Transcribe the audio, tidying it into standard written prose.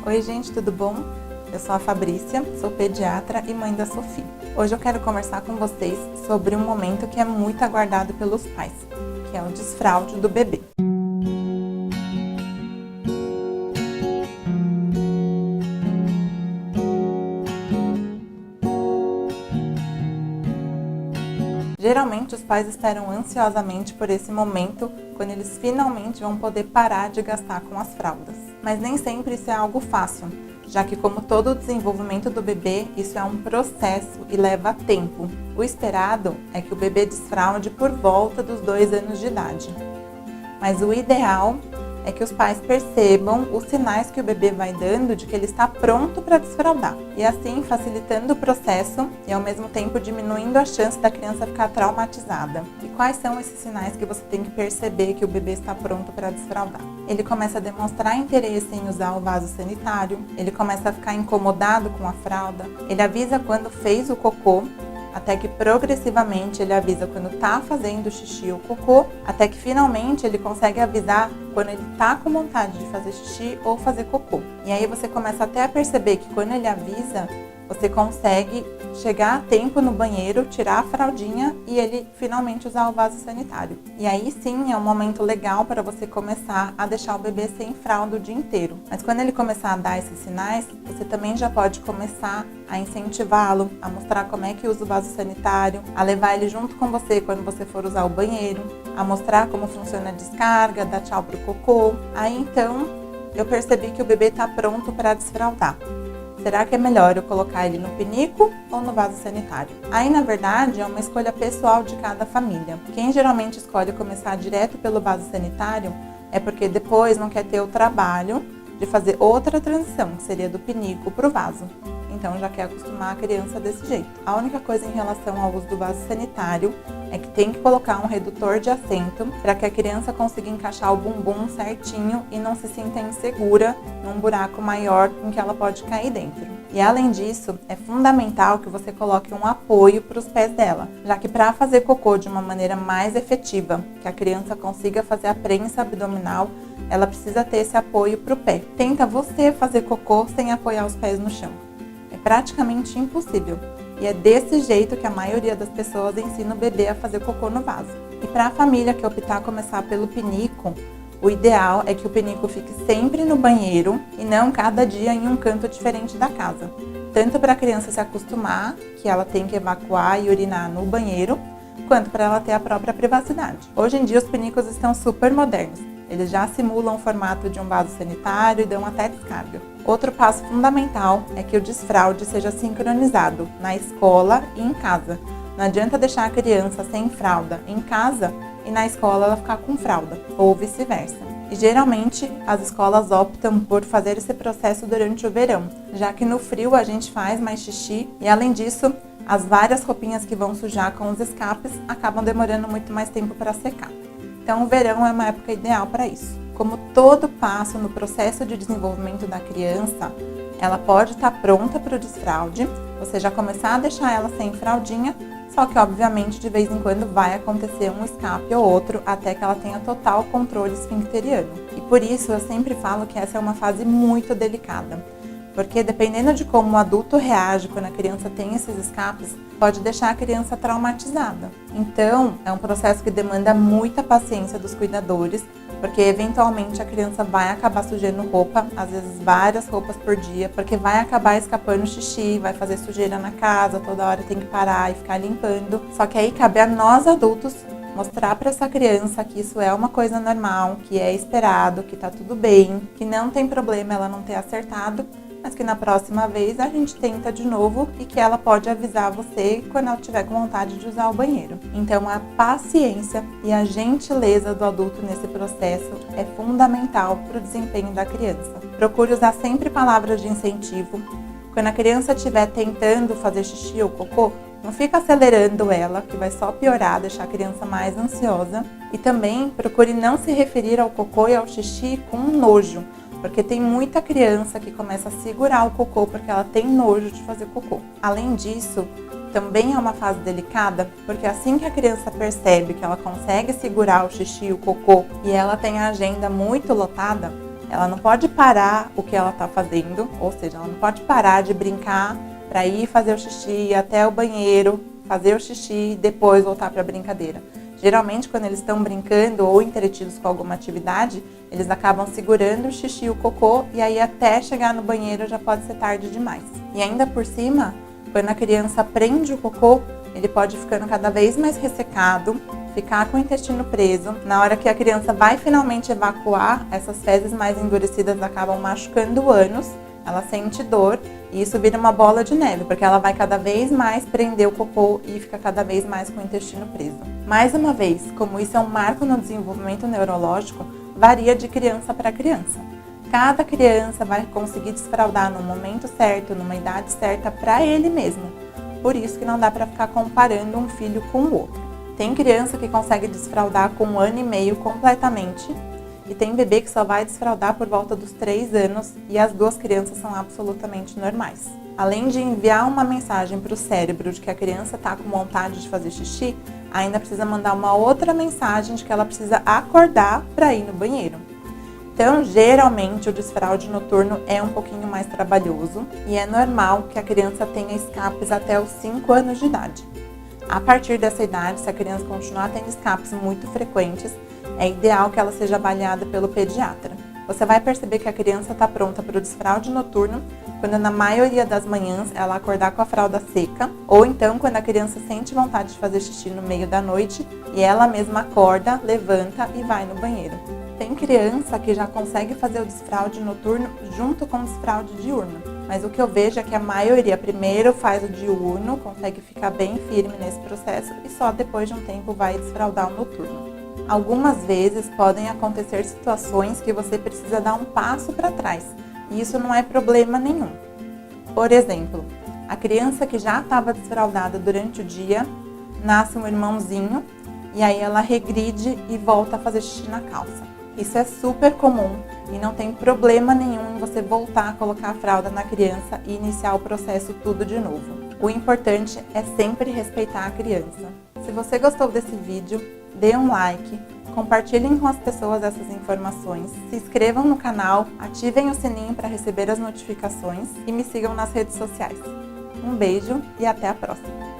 Oi gente, tudo bom? Eu sou a Fabrícia, sou pediatra e mãe da Sofia. Hoje eu quero conversar com vocês sobre um momento que é muito aguardado pelos pais, que é o desfraude do bebê. Geralmente os pais esperam ansiosamente por esse momento, quando eles finalmente vão poder parar de gastar com as fraldas. Mas nem sempre isso é algo fácil, já que como todo o desenvolvimento do bebê, isso é um processo e leva tempo. O esperado é que o bebê desfraude por volta dos 2 anos de idade. Mas o ideal é que os pais percebam os sinais que o bebê vai dando de que ele está pronto para desfraldar. E assim facilitando o processo e ao mesmo tempo diminuindo a chance da criança ficar traumatizada. E quais são esses sinais que você tem que perceber que o bebê está pronto para desfraldar? Ele começa a demonstrar interesse em usar o vaso sanitário, ele começa a ficar incomodado com a fralda, ele avisa quando fez o cocô, até que progressivamente ele avisa quando está fazendo xixi ou cocô, até que finalmente ele consegue avisar quando ele está com vontade de fazer xixi ou fazer cocô. E aí você começa até a perceber que quando ele avisa, você consegue chegar a tempo no banheiro, tirar a fraldinha e ele finalmente usar o vaso sanitário. E aí sim é um momento legal para você começar a deixar o bebê sem fralda o dia inteiro. Mas quando ele começar a dar esses sinais, você também já pode começar a incentivá-lo, a mostrar como é que usa o vaso sanitário, a levar ele junto com você quando você for usar o banheiro, a mostrar como funciona a descarga, dar tchau pro cocô. Aí então eu percebi que o bebê está pronto para desfraldar. Será que é melhor eu colocar ele no pinico ou no vaso sanitário? Aí, na verdade, é uma escolha pessoal de cada família. Quem geralmente escolhe começar direto pelo vaso sanitário é porque depois não quer ter o trabalho de fazer outra transição, que seria do pinico para o vaso. Então já quer acostumar a criança desse jeito. A única coisa em relação ao uso do vaso sanitário é que tem que colocar um redutor de assento para que a criança consiga encaixar o bumbum certinho e não se sinta insegura num buraco maior em que ela pode cair dentro. E além disso, é fundamental que você coloque um apoio para os pés dela, já que para fazer cocô de uma maneira mais efetiva, que a criança consiga fazer a prensa abdominal, ela precisa ter esse apoio para o pé. Tenta você fazer cocô sem apoiar os pés no chão. É praticamente impossível. E é desse jeito que a maioria das pessoas ensina o bebê a fazer cocô no vaso. E para a família que optar começar pelo pinico, o ideal é que o pinico fique sempre no banheiro e não cada dia em um canto diferente da casa. Tanto para a criança se acostumar que ela tem que evacuar e urinar no banheiro, quanto para ela ter a própria privacidade. Hoje em dia os pinicos estão super modernos. Eles já simulam o formato de um vaso sanitário e dão até descarga. Outro passo fundamental é que o desfraude seja sincronizado na escola e em casa. Não adianta deixar a criança sem fralda em casa e na escola ela ficar com fralda, ou vice-versa. E geralmente as escolas optam por fazer esse processo durante o verão, já que no frio a gente faz mais xixi e além disso, as várias roupinhas que vão sujar com os escapes acabam demorando muito mais tempo para secar. Então o verão é uma época ideal para isso. Como todo passo no processo de desenvolvimento da criança, ela pode estar pronta para o desfraude, você já começar a deixar ela sem fraldinha, só que obviamente de vez em quando vai acontecer um escape ou outro até que ela tenha total controle esfincteriano. E por isso eu sempre falo que essa é uma fase muito delicada. Porque dependendo de como o adulto reage quando a criança tem esses escapes, pode deixar a criança traumatizada. Então, é um processo que demanda muita paciência dos cuidadores, porque eventualmente a criança vai acabar sujando roupa, às vezes várias roupas por dia, porque vai acabar escapando xixi, vai fazer sujeira na casa, toda hora tem que parar e ficar limpando. Só que aí cabe a nós adultos mostrar para essa criança que isso é uma coisa normal, que é esperado, que tá tudo bem, que não tem problema ela não ter acertado, mas que na próxima vez a gente tenta de novo e que ela pode avisar você quando ela tiver com vontade de usar o banheiro. Então a paciência e a gentileza do adulto nesse processo é fundamental para o desempenho da criança. Procure usar sempre palavras de incentivo. Quando a criança estiver tentando fazer xixi ou cocô, não fica acelerando ela, que vai só piorar, deixar a criança mais ansiosa. E também procure não se referir ao cocô e ao xixi com nojo, porque tem muita criança que começa a segurar o cocô porque ela tem nojo de fazer cocô. Além disso, também é uma fase delicada, porque assim que a criança percebe que ela consegue segurar o xixi e o cocô e ela tem a agenda muito lotada, Ela não pode parar o que ela está fazendo, ou seja, ela não pode parar de brincar para ir fazer o xixi, ir até o banheiro, fazer o xixi e depois voltar para a brincadeira. Geralmente, quando eles estão brincando ou entretidos com alguma atividade, eles acabam segurando o xixi e o cocô e aí até chegar no banheiro já pode ser tarde demais. E ainda por cima, quando a criança prende o cocô, ele pode ficando cada vez mais ressecado, ficar com o intestino preso. Na hora que a criança vai finalmente evacuar, essas fezes mais endurecidas acabam machucando o ânus, ela sente dor e isso vira uma bola de neve, porque ela vai cada vez mais prender o cocô e fica cada vez mais com o intestino preso. Mais uma vez, como isso é um marco no desenvolvimento neurológico, varia de criança para criança. Cada criança vai conseguir desfraldar no momento certo, numa idade certa para ele mesmo. Por isso que não dá para ficar comparando um filho com o outro. Tem criança que consegue desfraldar com 1 ano e meio completamente e tem bebê que só vai desfraldar por volta dos 3 anos e as duas crianças são absolutamente normais. Além de enviar uma mensagem para o cérebro de que a criança está com vontade de fazer xixi, ainda precisa mandar uma outra mensagem de que ela precisa acordar para ir no banheiro. Então, geralmente, o desfraude noturno é um pouquinho mais trabalhoso e é normal que a criança tenha escapes até os 5 anos de idade. A partir dessa idade, se a criança continuar tendo escapes muito frequentes, é ideal que ela seja avaliada pelo pediatra. Você vai perceber que a criança está pronta para o desfraude noturno quando na maioria das manhãs ela acordar com a fralda seca, ou então quando a criança sente vontade de fazer xixi no meio da noite e ela mesma acorda, levanta e vai no banheiro. Tem criança que já consegue fazer o desfraude noturno junto com o desfraude diurno, mas o que eu vejo é que a maioria primeiro faz o diurno, consegue ficar bem firme nesse processo e só depois de um tempo vai desfraldar o noturno. Algumas vezes podem acontecer situações que você precisa dar um passo para trás, e isso não é problema nenhum. Por exemplo, a criança que já estava desfraldada durante o dia, nasce um irmãozinho e aí ela regride e volta a fazer xixi na calça. Isso é super comum e não tem problema nenhum em você voltar a colocar a fralda na criança e iniciar o processo tudo de novo. O importante é sempre respeitar a criança. Se você gostou desse vídeo, dê um like, compartilhem com as pessoas essas informações, se inscrevam no canal, ativem o sininho para receber as notificações e me sigam nas redes sociais. Um beijo e até a próxima!